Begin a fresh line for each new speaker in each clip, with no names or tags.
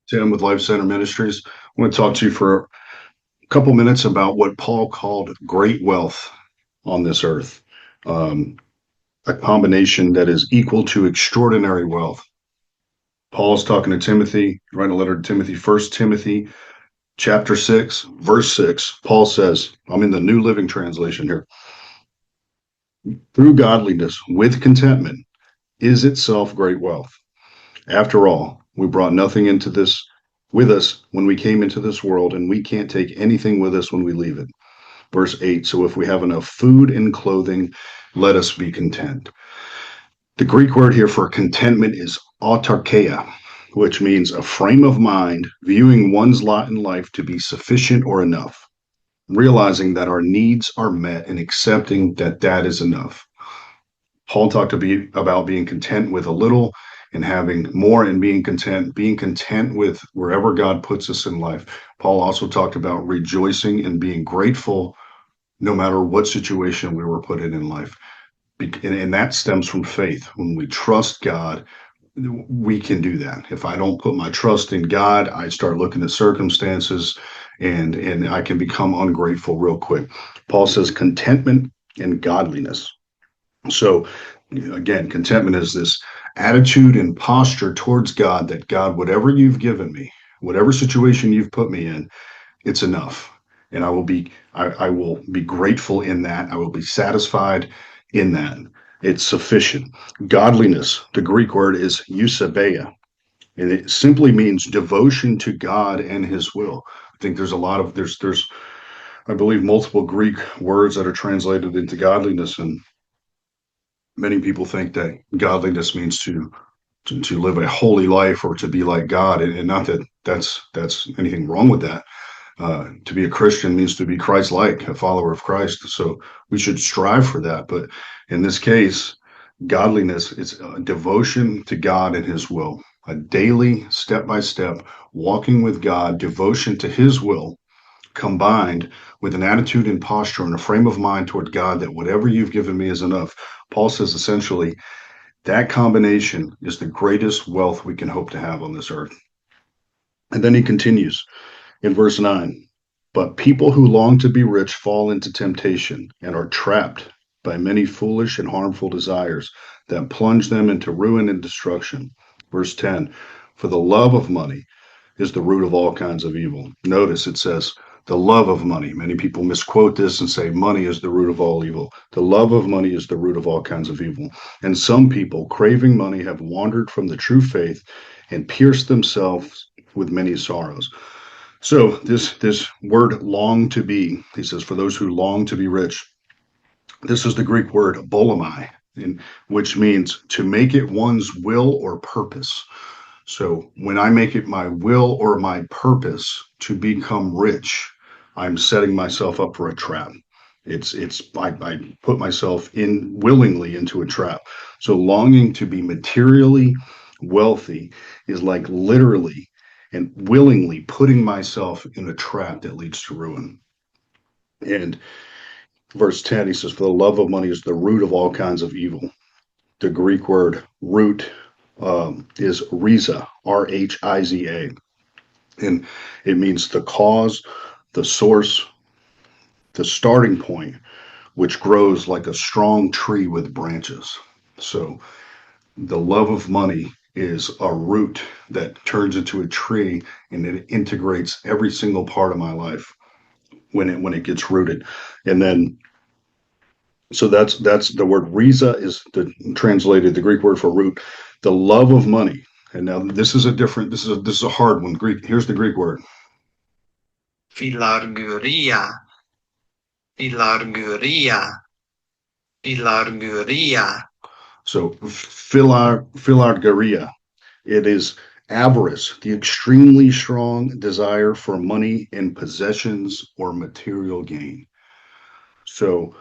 Tim with Life Center Ministries. I want to talk to you for a couple minutes about what Paul called great wealth on this earth, um, a combination that is equal to extraordinary wealth. Paul is talking to Timothy, writing a letter to Timothy, First Timothy chapter 6, verse 6. Paul says, I'm in the New Living Translation here, through godliness with contentment is itself great wealth. After all, we brought nothing into this with us when we came into this world, and we can't take anything with us when we leave it. Verse 8. So if we have enough food and clothing, let us be content. The Greek word here for contentment is autarkeia, which means a frame of mind viewing one's lot in life to be sufficient or enough, realizing that our needs are met and accepting that that is enough. Paul talked about being content with a little and having more and being content with wherever God puts us in life. Paul also talked about rejoicing and being grateful no matter what situation we were put in life. And that stems from faith. When we trust God, we can do that. If I don't put my trust in God, I start looking at circumstances and I can become ungrateful real quick. Paul says contentment and godliness. So again, contentment is this attitude and posture towards God that God, whatever you've given me, whatever situation you've put me in, it's enough. And I will be grateful in that. I will be satisfied in that. It's sufficient. Godliness, the Greek word is eusebeia, and it simply means devotion to God and his will. I think there's a lot of there's I believe multiple Greek words that are translated into godliness, and many people think that godliness means to live a holy life or to be like God, and not that that's anything wrong with that. To be a Christian means to be Christ-like, a follower of Christ. So we should strive for that. But in this case, godliness is a devotion to God and His will, a daily, step-by-step walking with God, devotion to His will, combined with an attitude and posture and a frame of mind toward God that whatever you've given me is enough. Paul says essentially that combination is the greatest wealth we can hope to have on this earth. And then he continues in verse 9. But people who long to be rich fall into temptation and are trapped by many foolish and harmful desires that plunge them into ruin and destruction. Verse 10. For the love of money is the root of all kinds of evil. Notice it says, the love of money. Many people misquote this and say money is the root of all evil. The love of money is the root of all kinds of evil. And some people, craving money, have wandered from the true faith and pierced themselves with many sorrows. So this word long to be, he says, for those who long to be rich, this is the Greek word bolemai, which means to make it one's will or purpose. So when I make it my will or my purpose to become rich, I'm setting myself up for a trap. I put myself in willingly into a trap. So longing to be materially wealthy is like literally and willingly putting myself in a trap that leads to ruin. And verse 10, he says, for the love of money is the root of all kinds of evil. The Greek word root is rhiza, Rhiza. And it means the cause, the source, the starting point, which grows like a strong tree with branches. So the love of money is a root that turns into a tree and it integrates every single part of my life when it gets rooted. And then so that's the word rhiza is translated the Greek word for root, the love of money. And now this is a hard one. Greek. Here's the Greek word.
Philargyria, philargyria, philargyria.
So philargyria. It is avarice, the extremely strong desire for money and possessions or material gain. So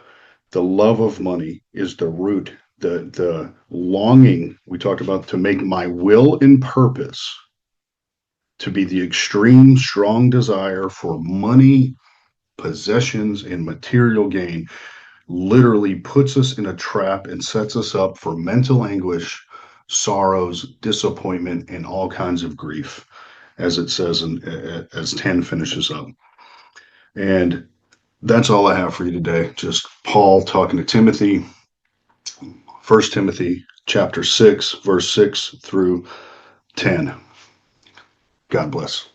the love of money is the root, the longing we talked about to make my will and purpose to be the extreme strong desire for money, possessions, and material gain literally puts us in a trap and sets us up for mental anguish, sorrows, disappointment, and all kinds of grief. as it says, as 10 finishes up. And that's all I have for you today. Just Paul talking to Timothy, 1 Timothy chapter 6, verse 6 through 10. God bless.